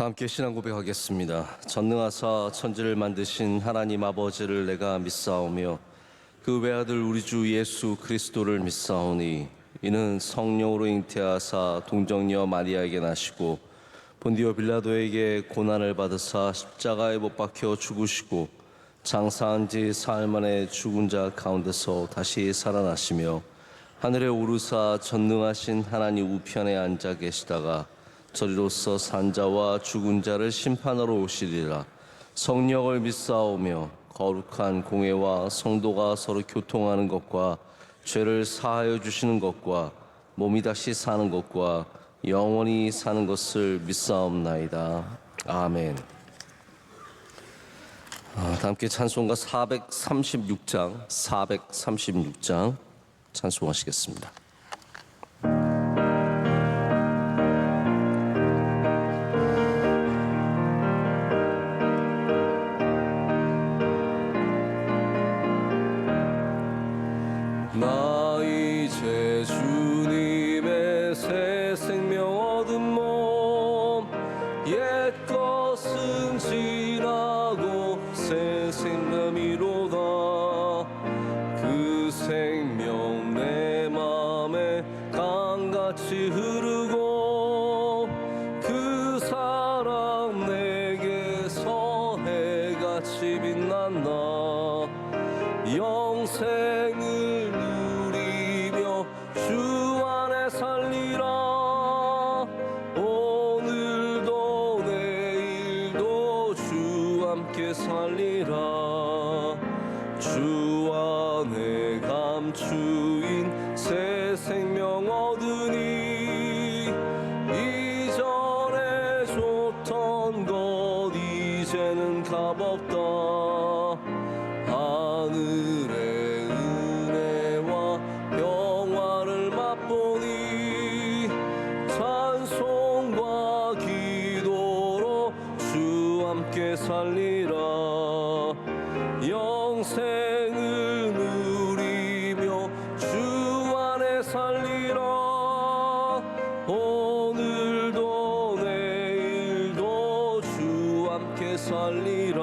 다 함께 신앙 고백하겠습니다. 전능하사 천지를 만드신 하나님 아버지를 내가 믿사오며 그 외아들 우리 주 예수 그리스도를 믿사오니 이는 성령으로 잉태하사 동정녀 마리아에게 나시고 본디오 빌라도에게 고난을 받으사 십자가에 못 박혀 죽으시고 장사한 지 사흘 만에 죽은 자 가운데서 다시 살아나시며 하늘에 오르사 전능하신 하나님 우편에 앉아 계시다가 저리로서 산자와 죽은 자를 심판하러 오시리라. 성령을 믿사오며 거룩한 공회와 성도가 서로 교통하는 것과 죄를 사하여 주시는 것과 몸이 다시 사는 것과 영원히 사는 것을 믿사옵나이다. 아멘. 다 함께 찬송가 436장 찬송하시겠습니다. 나 이제 주님의 새 생명 얻은 몸 옛 것은 지나고 새 생명이로다. 그 생명 내 맘에 강같이 흐르고 그 사랑 내게서 해같이 빛난다. 영생을 누리며 주 안에 살리라. 오늘도 내일도 주 함께 살리라. 주 안에 감추인 새 생명 얻으니 이전에 줬던 것 이제는 값없다. 하늘의 은혜와 영화를 맛보니 찬송과 기도로 주 함께 살리라. 영생을 누리며 주 안에 살리라. 오늘도 내일도 주 함께 살리라.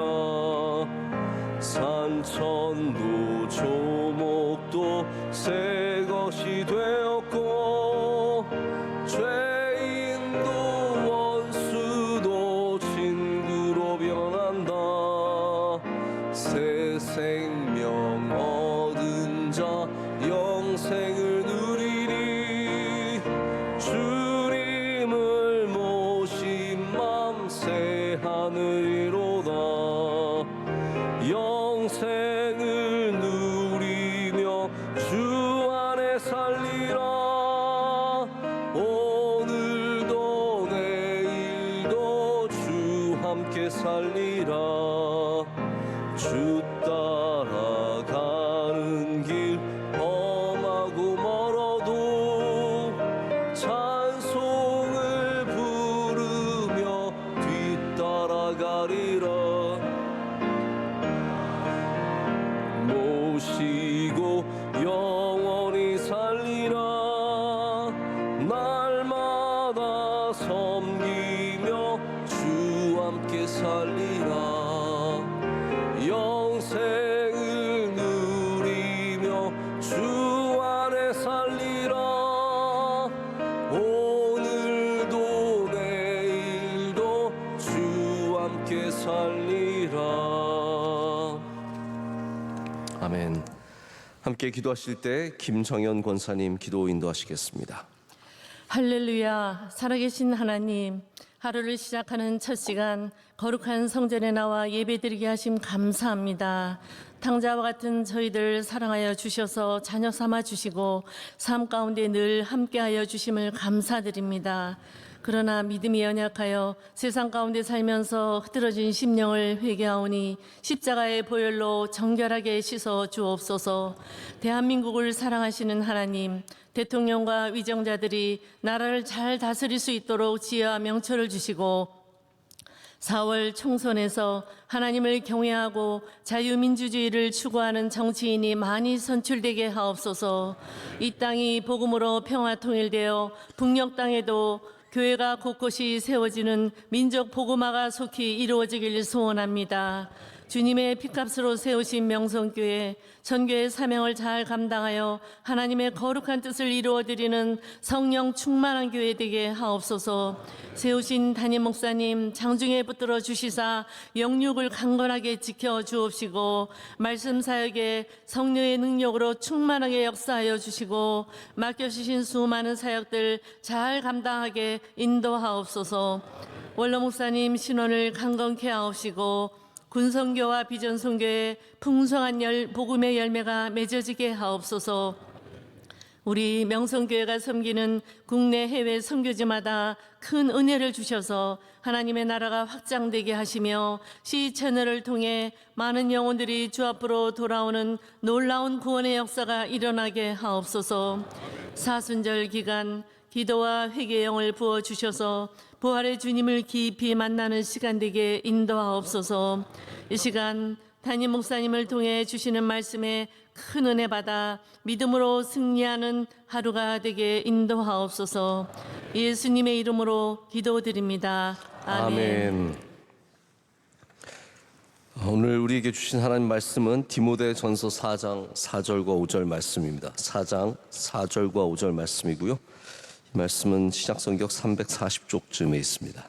산천도 조목도 새 것이 되었고 죄인도 원수도 친구로 변한다. 새 생명 얻은 자 영생을 누리니 주님을 모신 맘 새 하늘이로다. 영생을 누리며 주 안에 살리라. 오늘도 내일도 주 함께 살리라. 주 따라가는 길 험하고 멀어도 찬송을 부르며 뒤따라가리라. 모시고 영원히 살리라. 날마다 섬기며 주 함께 살리라. 영생을 누리며 주 안에 살리라. 오늘도 내일도 주 함께 살리라. 아멘. 함께 기도하실 때 김정현 권사님 기도 인도하시겠습니다. 할렐루야. 살아계신 하나님, 하루를 시작하는 첫 시간 거룩한 성전에 나와 예배드리게 하심 감사합니다. 탕자와 같은 저희들 사랑하여 주셔서 자녀 삼아 주시고 삶 가운데 늘 함께하여 주심을 감사드립니다. 그러나 믿음이 연약하여 세상 가운데 살면서 흐트러진 심령을 회개하오니 십자가의 보혈로 정결하게 씻어 주옵소서. 대한민국을 사랑하시는 하나님, 대통령과 위정자들이 나라를 잘 다스릴 수 있도록 지혜와 명철을 주시고 4월 총선에서 하나님을 경외하고 자유민주주의를 추구하는 정치인이 많이 선출되게 하옵소서. 이 땅이 복음으로 평화 통일되어 북녘 땅에도 교회가 곳곳이 세워지는 민족 복음화가 속히 이루어지길 소원합니다. 주님의 피값으로 세우신 명성교회, 전교의 사명을 잘 감당하여 하나님의 거룩한 뜻을 이루어드리는 성령 충만한 교회 되게 하옵소서. 세우신 담임 목사님 장중에 붙들어 주시사 영육을 강건하게 지켜 주옵시고, 말씀 사역에 성령의 능력으로 충만하게 역사하여 주시고, 맡겨주신 수많은 사역들 잘 감당하게 인도하옵소서. 원로 목사님 신원을 강건케 하옵시고, 군성교와 비전성교의 풍성한 복음의 열매가 맺어지게 하옵소서. 우리 명성교회가 섬기는 국내 해외 선교지마다 큰 은혜를 주셔서 하나님의 나라가 확장되게 하시며 C 채널을 통해 많은 영혼들이 주 앞으로 돌아오는 놀라운 구원의 역사가 일어나게 하옵소서. 사순절 기간 기도와 회개의 영을 부어주셔서 부활의 주님을 깊이 만나는 시간 되게 인도하옵소서. 이 시간 담임 목사님을 통해 주시는 말씀에 큰 은혜 받아 믿음으로 승리하는 하루가 되게 인도하옵소서. 예수님의 이름으로 기도드립니다. 아멘. 오늘 우리에게 주신 하나님 말씀은 디모데전서 4장 4절과 5절 말씀입니다. 4장 4절과 5절 말씀이고요. 이 말씀은 신약성경 340쪽쯤에 있습니다.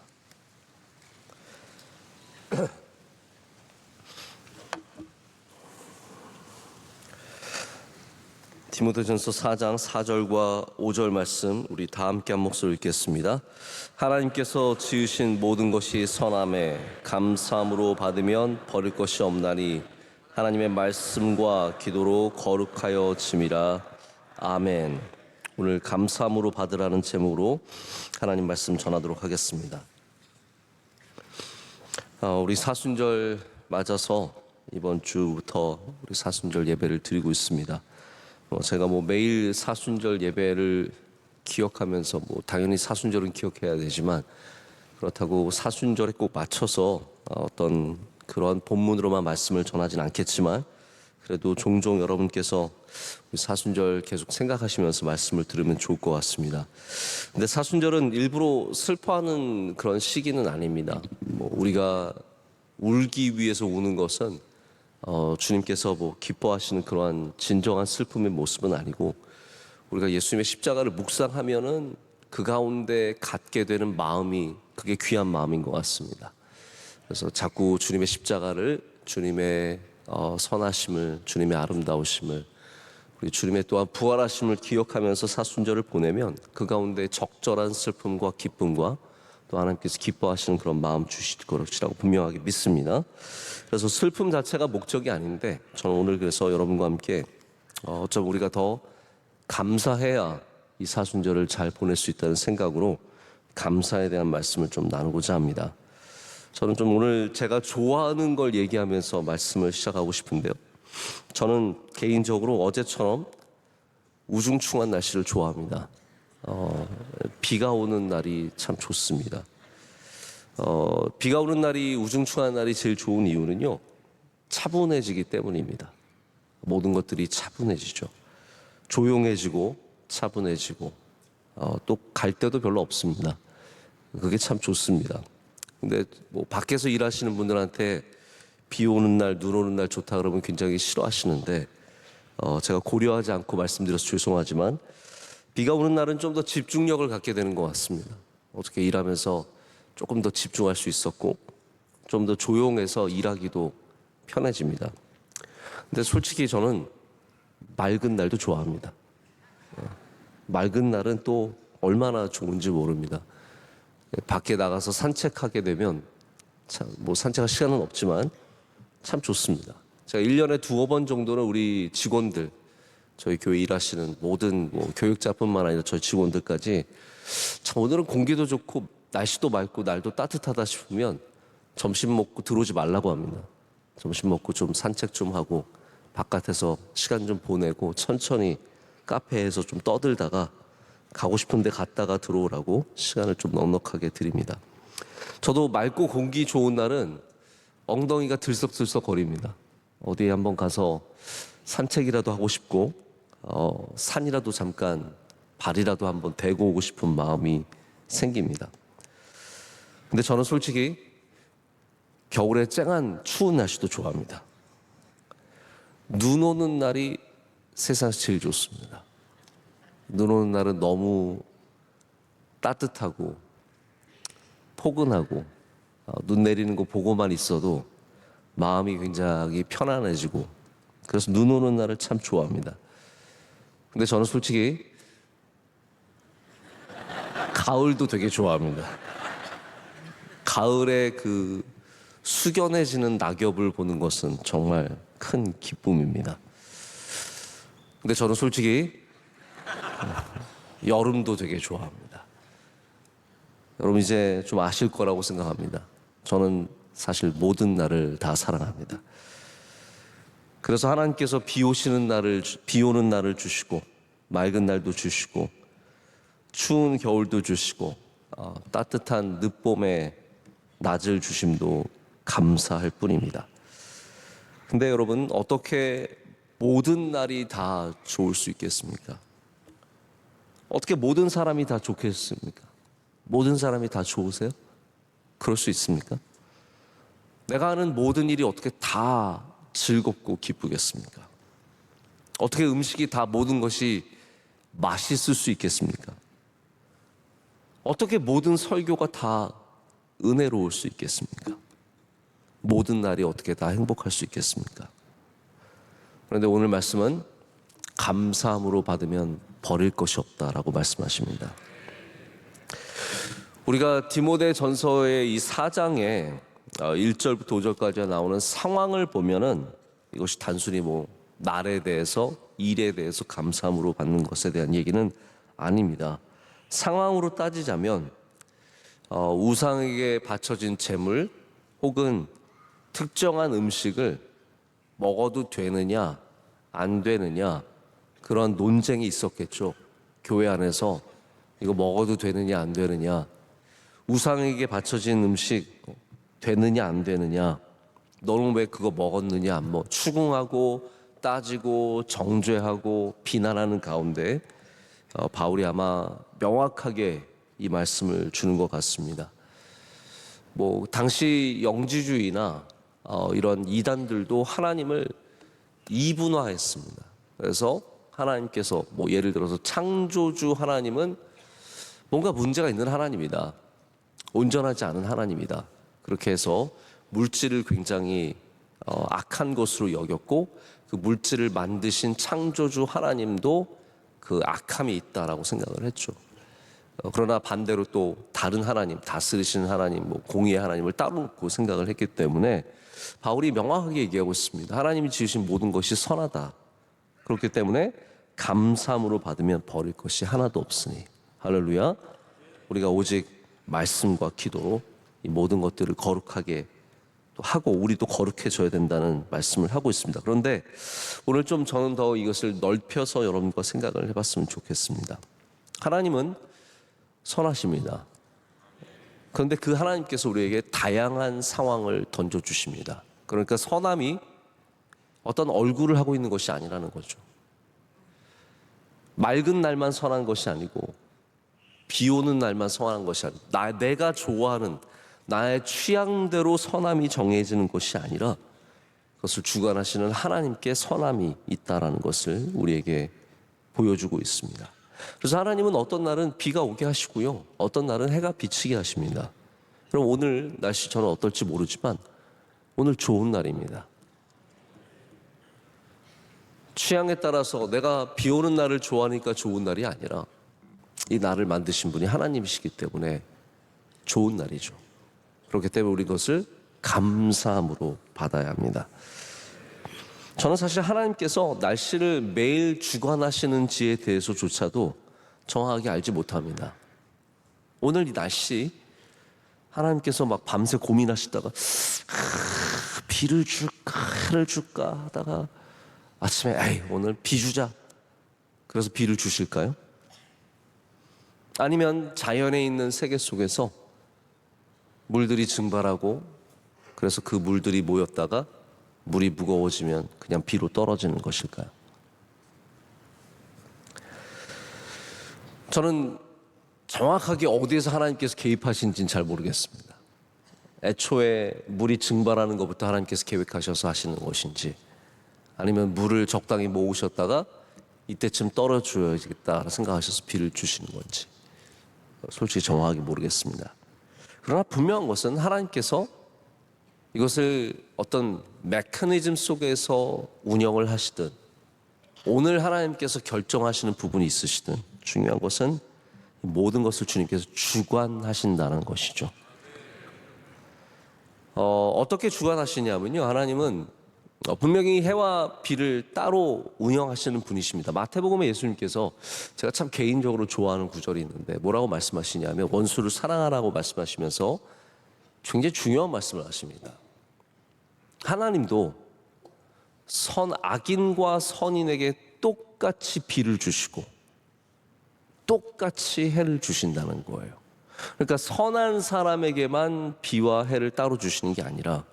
디모데전서 4장 4절과 5절 말씀 우리 다 함께 한 목소리 읽겠습니다. 하나님께서 지으신 모든 것이 선함에 감사함으로 받으면 버릴 것이 없나니 하나님의 말씀과 기도로 거룩하여 짐이라. 아멘. 오늘 감사함으로 받으라는 제목으로 하나님 말씀 전하도록 하겠습니다. 우리 사순절 맞아서 이번 주부터 우리 사순절 예배를 드리고 있습니다. 제가 매일 사순절 예배를 기억하면서 당연히 사순절은 기억해야 되지만 그렇다고 사순절에 꼭 맞춰서 어떤 그런 본문으로만 말씀을 전하진 않겠지만 그래도 종종 여러분께서 우리 사순절 계속 생각하시면서 말씀을 들으면 좋을 것 같습니다. 근데 사순절은 일부러 슬퍼하는 그런 시기는 아닙니다. 우리가 울기 위해서 우는 것은 주님께서 기뻐하시는 그러한 진정한 슬픔의 모습은 아니고 우리가 예수님의 십자가를 묵상하면은 그 가운데 갖게 되는 마음이 그게 귀한 마음인 것 같습니다. 그래서 자꾸 주님의 십자가를, 주님의 선하심을, 주님의 아름다우심을, 우리 주님의 또한 부활하심을 기억하면서 사순절을 보내면 그 가운데 적절한 슬픔과 기쁨과 또 하나님께서 기뻐하시는 그런 마음 주실 것이라고 분명하게 믿습니다. 그래서 슬픔 자체가 목적이 아닌데 저는 오늘 그래서 여러분과 함께 어쩜 우리가 더 감사해야 이 사순절을 잘 보낼 수 있다는 생각으로 감사에 대한 말씀을 좀 나누고자 합니다. 저는 좀 오늘 제가 좋아하는 걸 얘기하면서 말씀을 시작하고 싶은데요. 저는 개인적으로 어제처럼 우중충한 날씨를 좋아합니다. 비가 오는 날이 참 좋습니다. 비가 오는 날이, 우중충한 날이 제일 좋은 이유는요, 차분해지기 때문입니다. 모든 것들이 차분해지죠. 조용해지고 차분해지고 또 갈 데도 별로 없습니다. 그게 참 좋습니다. 근데 밖에서 일하시는 분들한테 비 오는 날, 눈 오는 날 좋다 그러면 굉장히 싫어하시는데 제가 고려하지 않고 말씀드려서 죄송하지만 비가 오는 날은 좀 더 집중력을 갖게 되는 것 같습니다. 어떻게 일하면서 조금 더 집중할 수 있었고 좀 더 조용해서 일하기도 편해집니다. 근데 솔직히 저는 맑은 날도 좋아합니다. 맑은 날은 또 얼마나 좋은지 모릅니다. 밖에 나가서 산책하게 되면 산책할 시간은 없지만 참 좋습니다. 제가 1년에 2번 정도는 우리 직원들, 저희 교회 일하시는 모든 교육자뿐만 아니라 저희 직원들까지 참 오늘은 공기도 좋고 날씨도 맑고 날도 따뜻하다 싶으면 점심 먹고 들어오지 말라고 합니다. 점심 먹고 좀 산책 좀 하고 바깥에서 시간 좀 보내고 천천히 카페에서 좀 떠들다가 가고 싶은 데 갔다가 들어오라고 시간을 좀 넉넉하게 드립니다. 저도 맑고 공기 좋은 날은 엉덩이가 들썩들썩 거립니다. 어디에 한번 가서 산책이라도 하고 싶고 산이라도 잠깐 발이라도 한번 대고 오고 싶은 마음이 생깁니다. 근데 저는 솔직히 겨울에 쨍한 추운 날씨도 좋아합니다. 눈 오는 날이 세상에서 제일 좋습니다. 눈 오는 날은 너무 따뜻하고 포근하고 눈 내리는 거 보고만 있어도 마음이 굉장히 편안해지고, 그래서 눈 오는 날을 참 좋아합니다. 근데 저는 솔직히 가을도 되게 좋아합니다. 가을에 그 숙연해지는 낙엽을 보는 것은 정말 큰 기쁨입니다. 근데 저는 솔직히 여름도 되게 좋아합니다. 여러분 이제 좀 아실 거라고 생각합니다. 저는 사실 모든 날을 다 사랑합니다. 그래서 하나님께서 비 오는 날을 주시고, 맑은 날도 주시고, 추운 겨울도 주시고, 따뜻한 늦봄의 낮을 주심도 감사할 뿐입니다. 근데 여러분, 어떻게 모든 날이 다 좋을 수 있겠습니까? 어떻게 모든 사람이 다 좋겠습니까? 모든 사람이 다 좋으세요? 그럴 수 있습니까? 내가 하는 모든 일이 어떻게 다 즐겁고 기쁘겠습니까? 어떻게 음식이 다 모든 것이 맛있을 수 있겠습니까? 어떻게 모든 설교가 다 은혜로울 수 있겠습니까? 모든 날이 어떻게 다 행복할 수 있겠습니까? 그런데 오늘 말씀은 감사함으로 받으면 버릴 것이 없다라고 말씀하십니다. 우리가 디모데 전서의 이 4장에 1절부터 5절까지 나오는 상황을 보면은 이것이 단순히 날에 대해서, 일에 대해서 감사함으로 받는 것에 대한 얘기는 아닙니다. 상황으로 따지자면 우상에게 바쳐진 제물 혹은 특정한 음식을 먹어도 되느냐 안 되느냐, 그런 논쟁이 있었겠죠. 교회 안에서 이거 먹어도 되느냐 안 되느냐, 우상에게 바쳐진 음식 되느냐 안 되느냐, 너는 왜 그거 먹었느냐 안 먹, 추궁하고 따지고 정죄하고 비난하는 가운데 바울이 아마 명확하게 이 말씀을 주는 것 같습니다. 당시 영지주의나 이런 이단들도 하나님을 이분화했습니다. 그래서 하나님께서 예를 들어서 창조주 하나님은 뭔가 문제가 있는 하나님이다, 온전하지 않은 하나님이다, 그렇게 해서 물질을 굉장히 악한 것으로 여겼고, 그 물질을 만드신 창조주 하나님도 그 악함이 있다라고 생각을 했죠. 그러나 반대로 또 다른 하나님, 다스리시는 하나님, 공의의 하나님을 따로 놓고 생각을 했기 때문에 바울이 명확하게 얘기하고 있습니다. 하나님이 지으신 모든 것이 선하다. 그렇기 때문에 감사함으로 받으면 버릴 것이 하나도 없으니, 할렐루야. 우리가 오직 말씀과 기도로 이 모든 것들을 거룩하게 또 하고 우리도 거룩해져야 된다는 말씀을 하고 있습니다. 그런데 오늘 좀 저는 더 이것을 넓혀서 여러분과 생각을 해봤으면 좋겠습니다. 하나님은 선하십니다. 그런데 그 하나님께서 우리에게 다양한 상황을 던져주십니다. 그러니까 선함이 어떤 얼굴을 하고 있는 것이 아니라는 거죠. 맑은 날만 선한 것이 아니고 비 오는 날만 선한 것이 아니고 내가 좋아하는 나의 취향대로 선함이 정해지는 것이 아니라 그것을 주관하시는 하나님께 선함이 있다라는 것을 우리에게 보여주고 있습니다. 그래서 하나님은 어떤 날은 비가 오게 하시고요, 어떤 날은 해가 비치게 하십니다. 그럼 오늘 날씨 저는 어떨지 모르지만 오늘 좋은 날입니다. 취향에 따라서 내가 비 오는 날을 좋아하니까 좋은 날이 아니라 이 날을 만드신 분이 하나님이시기 때문에 좋은 날이죠. 그렇기 때문에 우리 그것을 감사함으로 받아야 합니다. 저는 사실 하나님께서 날씨를 매일 주관하시는지에 대해서조차도 정확하게 알지 못합니다. 오늘 이 날씨 하나님께서 막 밤새 고민하시다가 비를 줄까 해를 줄까 하다가 아침에 오늘 비 주자, 그래서 비를 주실까요? 아니면 자연에 있는 세계 속에서 물들이 증발하고 그래서 그 물들이 모였다가 물이 무거워지면 그냥 비로 떨어지는 것일까요? 저는 정확하게 어디에서 하나님께서 개입하신지는 잘 모르겠습니다. 애초에 물이 증발하는 것부터 하나님께서 계획하셔서 하시는 것인지, 아니면 물을 적당히 모으셨다가 이때쯤 떨어줘야겠다 생각하셔서 비를 주시는 건지 솔직히 정확하게 모르겠습니다. 그러나 분명한 것은 하나님께서 이것을 어떤 메커니즘 속에서 운영을 하시든, 오늘 하나님께서 결정하시는 부분이 있으시든, 중요한 것은 모든 것을 주님께서 주관하신다는 것이죠. 어떻게 주관하시냐면요, 하나님은 분명히 해와 비를 따로 운영하시는 분이십니다. 마태복음에 예수님께서, 제가 참 개인적으로 좋아하는 구절이 있는데 뭐라고 말씀하시냐면, 원수를 사랑하라고 말씀하시면서 굉장히 중요한 말씀을 하십니다. 하나님도 악인과 선인에게 똑같이 비를 주시고 똑같이 해를 주신다는 거예요. 그러니까 선한 사람에게만 비와 해를 따로 주시는 게 아니라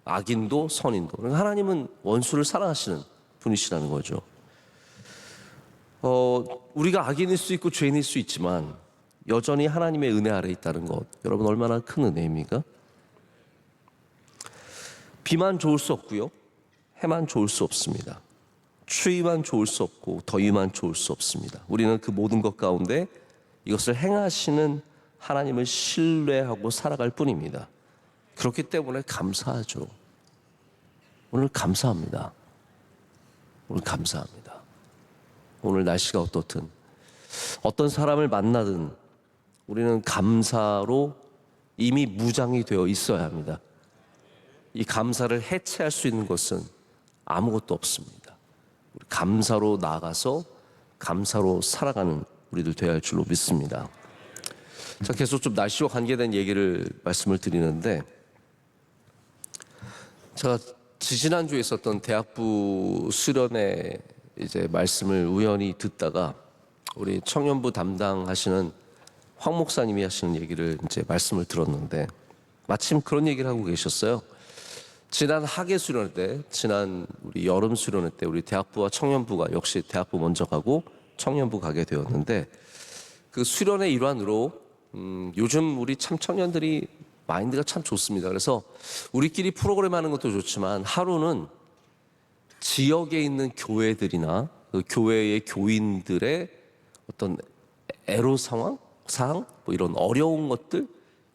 악인도 선인도, 그러니까 하나님은 원수를 사랑하시는 분이시라는 거죠. 우리가 악인일 수 있고 죄인일 수 있지만 여전히 하나님의 은혜 아래 있다는 것, 여러분 얼마나 큰 은혜입니까? 비만 좋을 수 없고요, 해만 좋을 수 없습니다. 추위만 좋을 수 없고 더위만 좋을 수 없습니다. 우리는 그 모든 것 가운데 이것을 행하시는 하나님을 신뢰하고 살아갈 뿐입니다. 그렇기 때문에 감사하죠. 오늘 감사합니다. 오늘 감사합니다. 오늘 날씨가 어떻든, 어떤 사람을 만나든 우리는 감사로 이미 무장이 되어 있어야 합니다. 이 감사를 해체할 수 있는 것은 아무것도 없습니다. 우리 감사로 나아가서 감사로 살아가는 우리들 되어야 할 줄로 믿습니다. 자, 계속 좀 날씨와 관계된 얘기를 말씀을 드리는데, 제가 지지난주에 있었던 대학부 수련회 이제 말씀을 우연히 듣다가 우리 청년부 담당하시는 황 목사님이 하시는 얘기를 이제 말씀을 들었는데, 마침 그런 얘기를 하고 계셨어요. 지난 학예 수련회 때, 지난 우리 여름 수련회 때 우리 대학부와 청년부가, 역시 대학부 먼저 가고 청년부 가게 되었는데, 그 수련의 일환으로 요즘 우리 참 청년들이 마인드가 참 좋습니다. 그래서 우리끼리 프로그램 하는 것도 좋지만 하루는 지역에 있는 교회들이나 그 교회의 교인들의 어떤 애로사항, 뭐 이런 어려운 것들,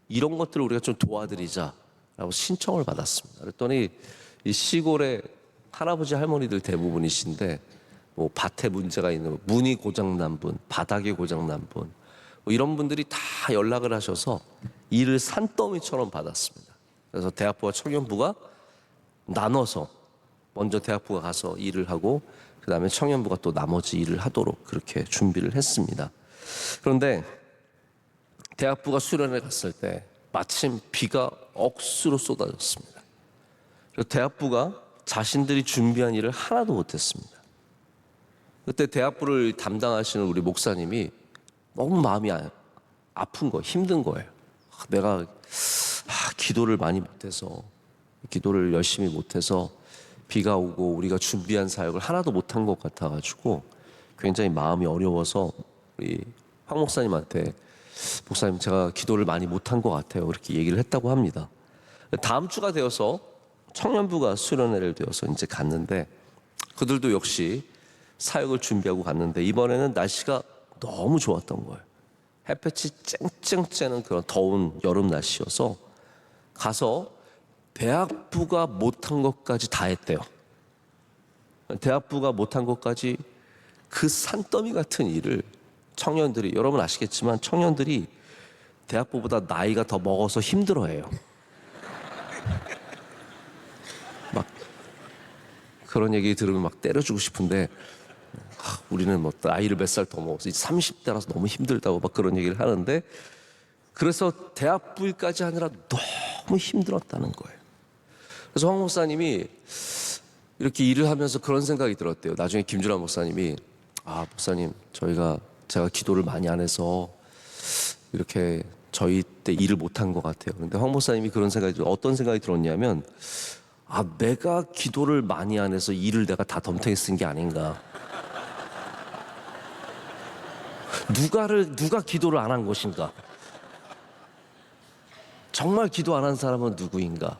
이런 것들을 우리가 좀 도와드리자라고 신청을 받았습니다. 그랬더니 이 시골의 할아버지 할머니들 대부분이신데, 뭐 밭에 문제가 있는, 문이 고장난 분, 바닥이 고장난 분, 뭐 이런 분들이 다 연락을 하셔서 일을 산더미처럼 받았습니다. 그래서 대학부와 청년부가 나눠서 먼저 대학부가 가서 일을 하고, 그 다음에 청년부가 또 나머지 일을 하도록 그렇게 준비를 했습니다. 그런데 대학부가 수련회 갔을 때 마침 비가 억수로 쏟아졌습니다. 그래서 대학부가 자신들이 준비한 일을 하나도 못했습니다. 그때 대학부를 담당하시는 우리 목사님이 너무 마음이 아픈 거예요. 힘든 거예요. 내가 기도를 많이 못해서, 기도를 열심히 못해서 비가 오고 우리가 준비한 사역을 하나도 못한 것 같아가지고 굉장히 마음이 어려워서 우리 황 목사님한테, 목사님 제가 기도를 많이 못한 것 같아요, 그렇게 얘기를 했다고 합니다. 다음 주가 되어서 청년부가 수련회를 되어서 이제 갔는데, 그들도 역시 사역을 준비하고 갔는데, 이번에는 날씨가 너무 좋았던 거예요. 햇볕이 쨍쨍 쬐는 그런 더운 여름 날씨여서 가서 대학부가 못한 것까지 다 했대요. 대학부가 못한 것까지, 그 산더미 같은 일을 청년들이, 여러분 아시겠지만 청년들이 대학부보다 나이가 더 먹어서 힘들어해요. 막 그런 얘기 들으면 막 때려주고 싶은데, 우리는 뭐 나이를 몇 살 더 먹어서 30대라서 너무 힘들다고 막 그런 얘기를 하는데, 그래서 대학부일까지 하느라 너무 힘들었다는 거예요. 그래서 황 목사님이 이렇게 일을 하면서 그런 생각이 들었대요. 나중에 김준환 목사님이, 목사님 제가 기도를 많이 안 해서 이렇게 저희 때 일을 못한 것 같아요. 그런데 황 목사님이 그런 생각이 어떤 생각이 들었냐면, 내가 기도를 많이 안 해서 일을 내가 다 덤탱이 쓴 게 아닌가. 누가 기도를 안 한 것인가? 정말 기도 안 한 사람은 누구인가?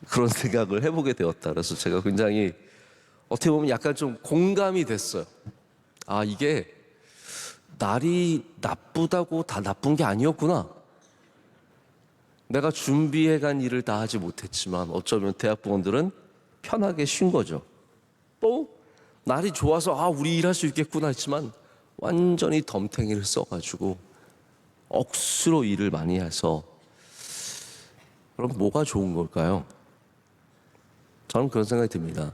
그런 생각을 해보게 되었다. 그래서 제가 굉장히 어떻게 보면 약간 좀 공감이 됐어요. 아, 이게 날이 나쁘다고 다 나쁜 게 아니었구나. 내가 준비해간 일을 다 하지 못했지만 어쩌면 대학부원들은 편하게 쉰 거죠. 또 날이 좋아서 우리 일할 수 있겠구나 했지만 완전히 덤탱이를 써가지고 억수로 일을 많이 해서, 그럼 뭐가 좋은 걸까요? 저는 그런 생각이 듭니다.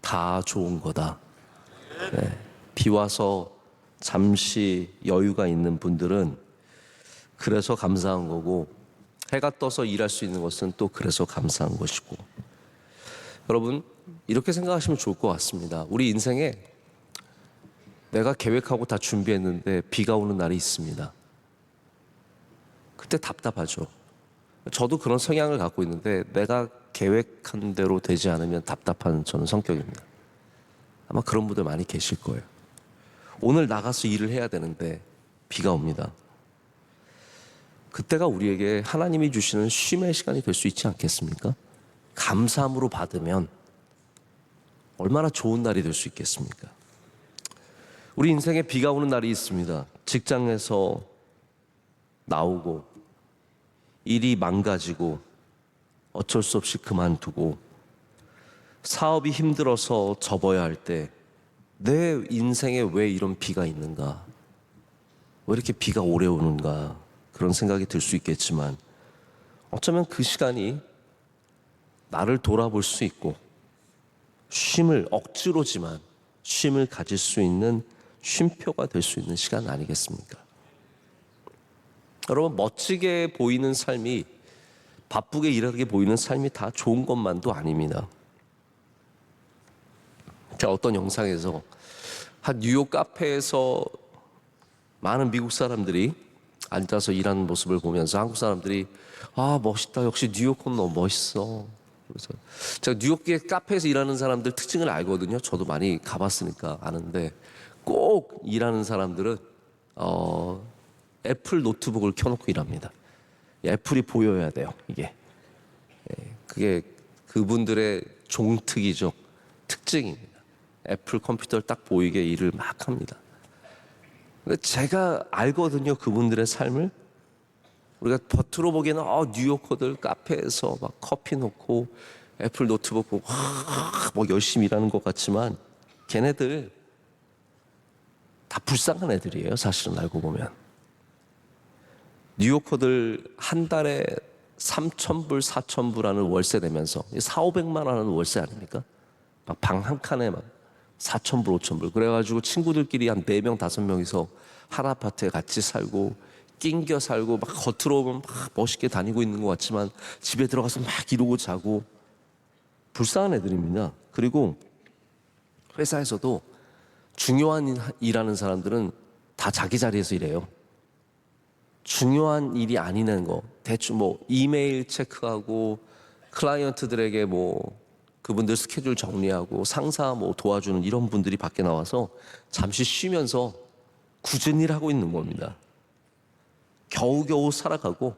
다 좋은 거다. 네. 비 와서 잠시 여유가 있는 분들은 그래서 감사한 거고, 해가 떠서 일할 수 있는 것은 또 그래서 감사한 것이고. 여러분, 이렇게 생각하시면 좋을 것 같습니다. 우리 인생에 내가 계획하고 다 준비했는데 비가 오는 날이 있습니다. 그때 답답하죠. 저도 그런 성향을 갖고 있는데 내가 계획한 대로 되지 않으면 답답한 저는 성격입니다. 아마 그런 분들 많이 계실 거예요. 오늘 나가서 일을 해야 되는데 비가 옵니다. 그때가 우리에게 하나님이 주시는 쉼의 시간이 될 수 있지 않겠습니까? 감사함으로 받으면 얼마나 좋은 날이 될 수 있겠습니까? 우리 인생에 비가 오는 날이 있습니다. 직장에서 나오고 일이 망가지고 어쩔 수 없이 그만두고 사업이 힘들어서 접어야 할 때 내 인생에 왜 이런 비가 있는가? 왜 이렇게 비가 오래 오는가? 그런 생각이 들 수 있겠지만 어쩌면 그 시간이 나를 돌아볼 수 있고 쉼을 억지로지만 쉼을 가질 수 있는 쉼표가 될 수 있는 시간 아니겠습니까? 여러분, 멋지게 보이는 삶이, 바쁘게 일하게 보이는 삶이 다 좋은 것만도 아닙니다. 제가 어떤 영상에서 한 뉴욕 카페에서 많은 미국 사람들이 앉아서 일하는 모습을 보면서 한국 사람들이 멋있다, 역시 뉴욕은 너무 멋있어. 그래서 제가 뉴욕의 카페에서 일하는 사람들 특징을 알거든요. 저도 많이 가봤으니까 아는데, 꼭 일하는 사람들은 애플 노트북을 켜놓고 일합니다. 애플이 보여야 돼요. 이게 그게 그분들의 종특이죠. 특징입니다. 애플 컴퓨터를 딱 보이게 일을 막 합니다. 근데 제가 알거든요, 그분들의 삶을. 우리가 겉으로 보기에는 뉴요커들 카페에서 막 커피 놓고 애플 노트북 보고 뭐 열심히 일하는 것 같지만 걔네들 다 불쌍한 애들이에요, 사실은 알고 보면. 뉴요커들 한 달에 3,000불, 4,000불 하는 월세 내면서 4,500만 원 하는 월세 아닙니까? 막 방 한 칸에 막 4,000불, 5,000불. 그래가지고 친구들끼리 한 4명, 5명이서 한 아파트에 같이 살고 낑겨 살고 막 겉으로 보면 막 멋있게 다니고 있는 것 같지만 집에 들어가서 막 이러고 자고 불쌍한 애들입니다. 그리고 회사에서도 중요한 일하는 사람들은 다 자기 자리에서 일해요. 중요한 일이 아니는 거, 대충 뭐 이메일 체크하고 클라이언트들에게 뭐 그분들 스케줄 정리하고 상사 뭐 도와주는 이런 분들이 밖에 나와서 잠시 쉬면서 굳은 일 하고 있는 겁니다. 겨우겨우 살아가고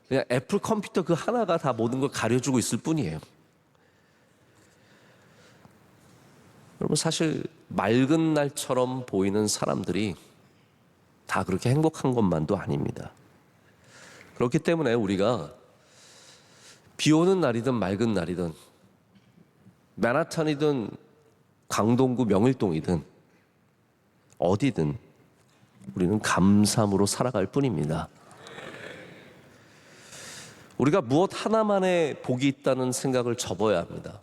그냥 애플 컴퓨터 그 하나가 다 모든 걸 가려주고 있을 뿐이에요. 여러분, 사실 맑은 날처럼 보이는 사람들이 다 그렇게 행복한 것만도 아닙니다. 그렇기 때문에 우리가 비 오는 날이든 맑은 날이든 맨하탄이든 강동구 명일동이든 어디든 우리는 감사함으로 살아갈 뿐입니다. 우리가 무엇 하나만의 복이 있다는 생각을 접어야 합니다.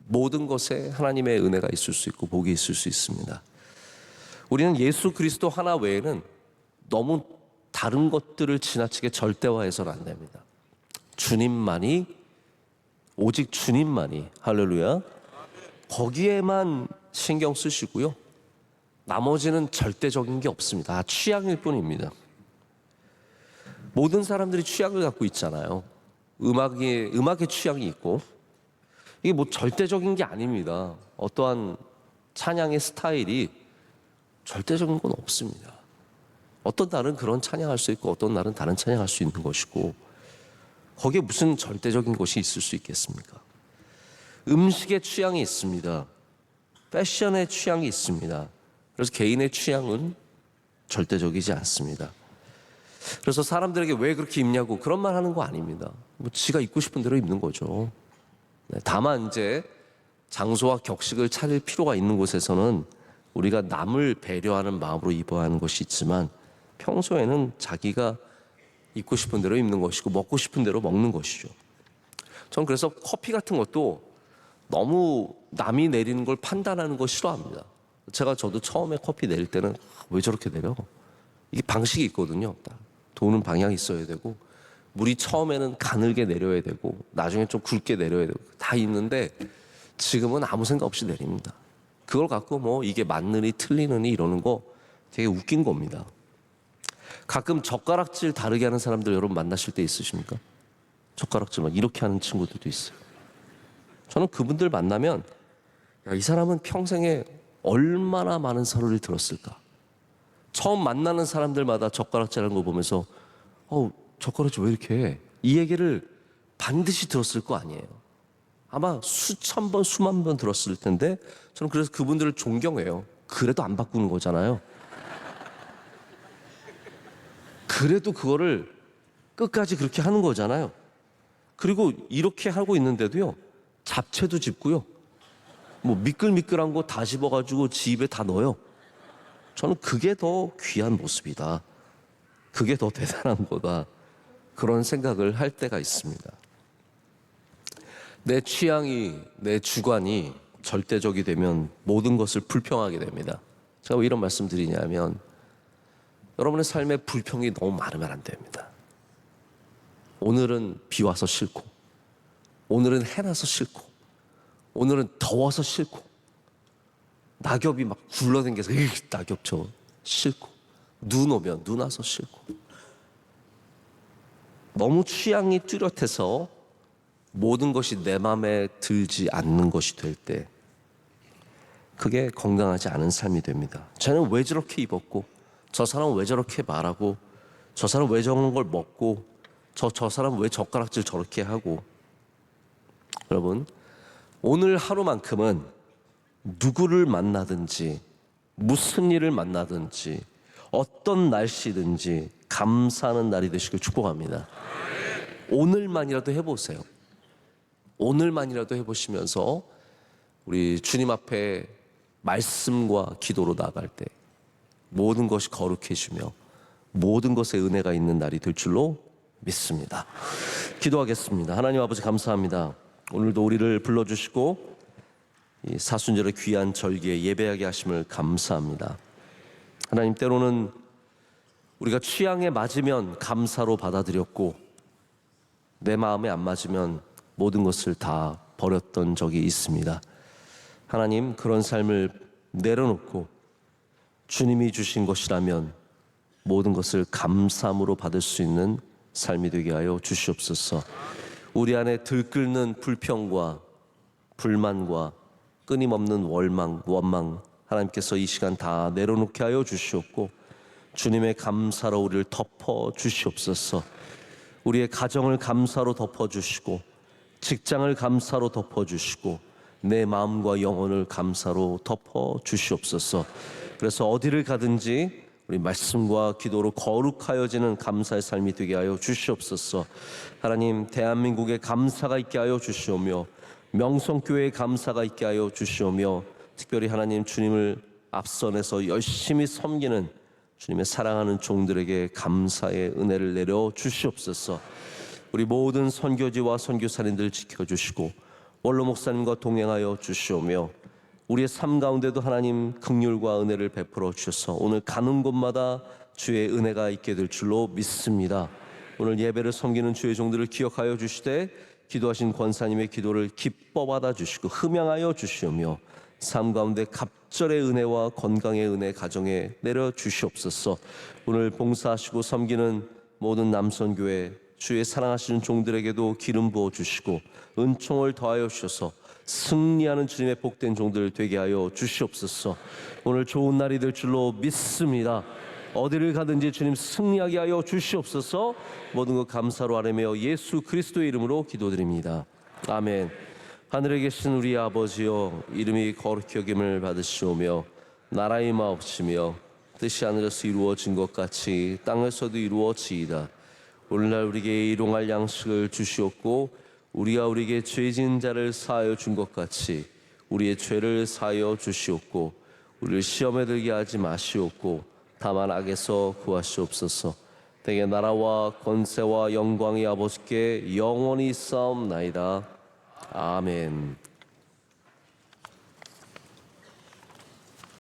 모든 것에 하나님의 은혜가 있을 수 있고 복이 있을 수 있습니다. 우리는 예수 그리스도 하나 외에는 너무 다른 것들을 지나치게 절대화해서는 안 됩니다. 주님만이, 오직 주님만이, 할렐루야, 거기에만 신경 쓰시고요. 나머지는 절대적인 게 없습니다. 다 취향일 뿐입니다. 모든 사람들이 취향을 갖고 있잖아요. 음악의 취향이 있고, 이게 뭐 절대적인 게 아닙니다. 어떠한 찬양의 스타일이 절대적인 건 없습니다. 어떤 날은 그런 찬양할 수 있고 어떤 날은 다른 찬양할 수 있는 것이고, 거기에 무슨 절대적인 것이 있을 수 있겠습니까? 음식의 취향이 있습니다. 패션의 취향이 있습니다. 그래서 개인의 취향은 절대적이지 않습니다. 그래서 사람들에게 왜 그렇게 입냐고 그런 말 하는 거 아닙니다. 뭐 지가 입고 싶은 대로 입는 거죠. 다만 이제 장소와 격식을 차릴 필요가 있는 곳에서는 우리가 남을 배려하는 마음으로 입어야 하는 것이 있지만, 평소에는 자기가 입고 싶은 대로 입는 것이고 먹고 싶은 대로 먹는 것이죠. 전 그래서 커피 같은 것도 너무 남이 내리는 걸 판단하는 거 싫어합니다. 저도 처음에 커피 내릴 때는 왜 저렇게 내려? 이게 방식이 있거든요. 도는 방향이 있어야 되고, 물이 처음에는 가늘게 내려야 되고 나중에 좀 굵게 내려야 되고 다 있는데, 지금은 아무 생각 없이 내립니다. 그걸 갖고 뭐 이게 맞느니 틀리느니 이러는 거 되게 웃긴 겁니다. 가끔 젓가락질 다르게 하는 사람들 여러분 만나실 때 있으십니까? 젓가락질 막 이렇게 하는 친구들도 있어요. 저는 그분들 만나면, 야, 이 사람은 평생에 얼마나 많은 서류를 들었을까? 처음 만나는 사람들마다 젓가락질하는 거 보면서 젓가락질 왜 이렇게 해? 이 얘기를 반드시 들었을 거 아니에요. 아마 수천 번 수만 번 들었을 텐데, 저는 그래서 그분들을 존경해요. 그래도 안 바꾸는 거잖아요. 그래도 그거를 끝까지 그렇게 하는 거잖아요. 그리고 이렇게 하고 있는데도요, 잡채도 집고요, 뭐 미끌미끌한 거 다 집어가지고 집에 다 넣어요. 저는 그게 더 귀한 모습이다, 그게 더 대단한 거다, 그런 생각을 할 때가 있습니다. 내 취향이, 내 주관이 절대적이 되면 모든 것을 불평하게 됩니다. 제가 왜 이런 말씀 드리냐면, 여러분의 삶에 불평이 너무 많으면 안 됩니다. 오늘은 비 와서 싫고, 오늘은 해 나서 싫고, 오늘은 더워서 싫고, 낙엽이 막 굴러다녀서 낙엽 저 싫고, 눈 오면 눈 와서 싫고, 너무 취향이 뚜렷해서 모든 것이 내 마음에 들지 않는 것이 될 때, 그게 건강하지 않은 삶이 됩니다. 쟤는 왜 저렇게 입었고, 저 사람은 왜 저렇게 말하고, 저 사람은 왜 저런 걸 먹고, 저 사람은 왜 젓가락질 저렇게 하고. 여러분, 오늘 하루만큼은 누구를 만나든지 무슨 일을 만나든지 어떤 날씨든지 감사하는 날이 되시길 축복합니다. 오늘만이라도 해보세요. 오늘만이라도 해보시면서 우리 주님 앞에 말씀과 기도로 나아갈 때 모든 것이 거룩해지며 모든 것에 은혜가 있는 날이 될 줄로 믿습니다. 기도하겠습니다. 하나님 아버지, 감사합니다. 오늘도 우리를 불러주시고 이 사순절의 귀한 절기에 예배하게 하심을 감사합니다. 하나님, 때로는 우리가 취향에 맞으면 감사로 받아들였고, 내 마음에 안 맞으면 모든 것을 다 버렸던 적이 있습니다. 하나님, 그런 삶을 내려놓고 주님이 주신 것이라면 모든 것을 감사함으로 받을 수 있는 삶이 되게 하여 주시옵소서. 우리 안에 들끓는 불평과 불만과 끊임없는 원망, 하나님께서 이 시간 다 내려놓게 하여 주시옵고, 주님의 감사로 우리를 덮어 주시옵소서. 우리의 가정을 감사로 덮어 주시고, 직장을 감사로 덮어 주시고, 내 마음과 영혼을 감사로 덮어 주시옵소서. 그래서 어디를 가든지 우리 말씀과 기도로 거룩하여지는 감사의 삶이 되게 하여 주시옵소서. 하나님, 대한민국에 감사가 있게 하여 주시오며, 명성교회에 감사가 있게 하여 주시오며, 특별히 하나님, 주님을 앞선에서 열심히 섬기는 주님의 사랑하는 종들에게 감사의 은혜를 내려 주시옵소서. 우리 모든 선교지와 선교사님들 지켜주시고 원로 목사님과 동행하여 주시오며, 우리의 삶 가운데도 하나님 긍휼과 은혜를 베풀어 주셔서 오늘 가는 곳마다 주의 은혜가 있게 될 줄로 믿습니다. 오늘 예배를 섬기는 주의 종들을 기억하여 주시되, 기도하신 권사님의 기도를 기뻐 받아 주시고 흠양하여 주시오며, 삶 가운데 갑절의 은혜와 건강의 은혜 가정에 내려 주시옵소서. 오늘 봉사하시고 섬기는 모든 남선교회 주의 사랑하시는 종들에게도 기름 부어 주시고 은총을 더하여 주셔서 승리하는 주님의 복된 종들 되게 하여 주시옵소서. 오늘 좋은 날이 될 줄로 믿습니다. 어디를 가든지 주님 승리하게 하여 주시옵소서. 모든 것 감사로 아뢰며 예수 그리스도의 이름으로 기도드립니다. 아멘. 하늘에 계신 우리 아버지여, 이름이 거룩히 여김을 받으시오며 나라의 마옵시며 뜻이 하늘에서 이루어진 것 같이 땅에서도 이루어지이다. 오늘날 우리에게 일용할 양식을 주시옵고 우리가 우리에게 죄진 자를 사하여 준 것 같이 우리의 죄를 사하여 주시옵고 우리를 시험에 들게 하지 마시옵고 다만 악에서 구하시옵소서. 대개 나라와 권세와 영광이 아버지께 영원히 있사옵나이다. 아멘.